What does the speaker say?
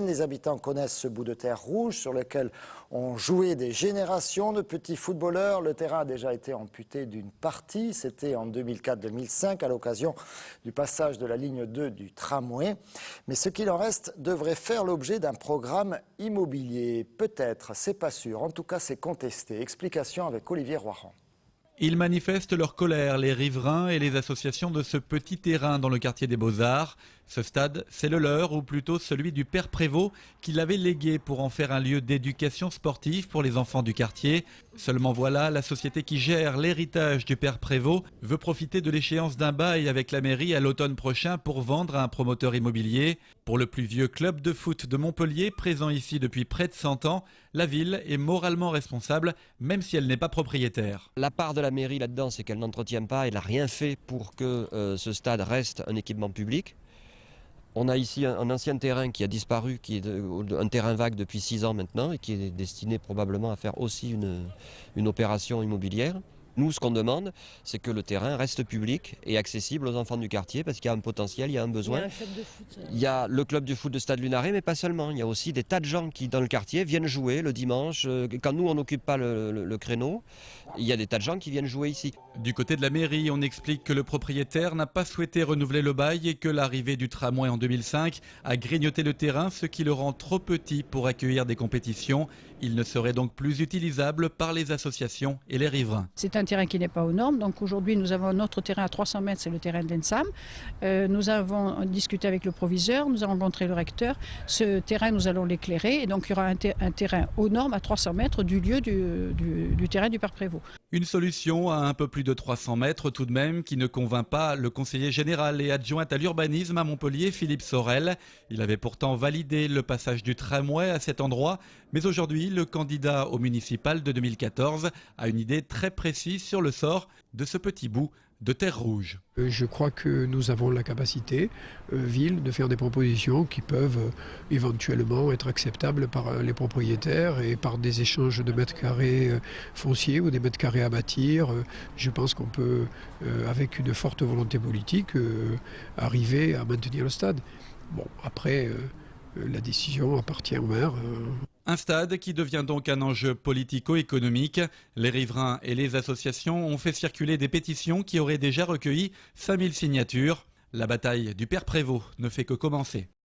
Les habitants connaissent ce bout de terre rouge sur lequel ont joué des générations de petits footballeurs. Le terrain a déjà été amputé d'une partie. C'était en 2004-2005 à l'occasion du passage de la ligne 2 du tramway. Mais ce qu'il en reste devrait faire l'objet d'un programme immobilier. Peut-être, c'est pas sûr. En tout cas, c'est contesté. Explication avec Olivier Roiran. Ils manifestent leur colère, les riverains et les associations de ce petit terrain dans le quartier des Beaux-Arts. Ce stade, c'est le leur, ou plutôt celui du père Prévost, qui l'avait légué pour en faire un lieu d'éducation sportive pour les enfants du quartier. Seulement voilà, la société qui gère l'héritage du père Prévost veut profiter de l'échéance d'un bail avec la mairie à l'automne prochain pour vendre à un promoteur immobilier. Pour le plus vieux club de foot de Montpellier, présent ici depuis près de 100 ans, la ville est moralement responsable, même si elle n'est pas propriétaire. La part de la mairie là-dedans, c'est qu'elle n'entretient pas, elle n'a rien fait pour que ce stade reste un équipement public. On a ici un ancien terrain qui a disparu, qui est un terrain vague depuis 6 ans maintenant et qui est destiné probablement à faire aussi une opération immobilière. Nous, ce qu'on demande, c'est que le terrain reste public et accessible aux enfants du quartier parce qu'il y a un potentiel, il y a un besoin. Il y a un club de foot. Il y a le club de foot de Stade Lunaret, mais pas seulement. Il y a aussi des tas de gens qui, dans le quartier, viennent jouer le dimanche. Quand nous, on n'occupe pas le créneau, il y a des tas de gens qui viennent jouer ici. Du côté de la mairie, on explique que le propriétaire n'a pas souhaité renouveler le bail et que l'arrivée du tramway en 2005 a grignoté le terrain, ce qui le rend trop petit pour accueillir des compétitions. Il ne serait donc plus utilisable par les associations et les riverains. C'est un terrain qui n'est pas aux normes. Donc aujourd'hui, nous avons notre terrain à 300 mètres, c'est le terrain de l'ENSAM. Nous avons discuté avec le proviseur, nous avons rencontré le recteur. Ce terrain, nous allons l'éclairer. Et donc il y aura un terrain aux normes à 300 mètres du lieu du terrain du père Prévost. Une solution à un peu plus de 300 mètres tout de même qui ne convainc pas le conseiller général et adjoint à l'urbanisme à Montpellier, Philippe Sorel. Il avait pourtant validé le passage du tramway à cet endroit. Mais aujourd'hui, le candidat au municipal de 2014 a une idée très précise sur le sort de ce petit bout de terre rouge. Je crois que nous avons la capacité, ville, de faire des propositions qui peuvent éventuellement être acceptables par les propriétaires et par des échanges de mètres carrés fonciers ou des mètres carrés à bâtir. Je pense qu'on peut, avec une forte volonté politique, arriver à maintenir le stade. Bon, après, la décision appartient au maire. Un stade qui devient donc un enjeu politico-économique. Les riverains et les associations ont fait circuler des pétitions qui auraient déjà recueilli 5000 signatures. La bataille du père Prévost ne fait que commencer.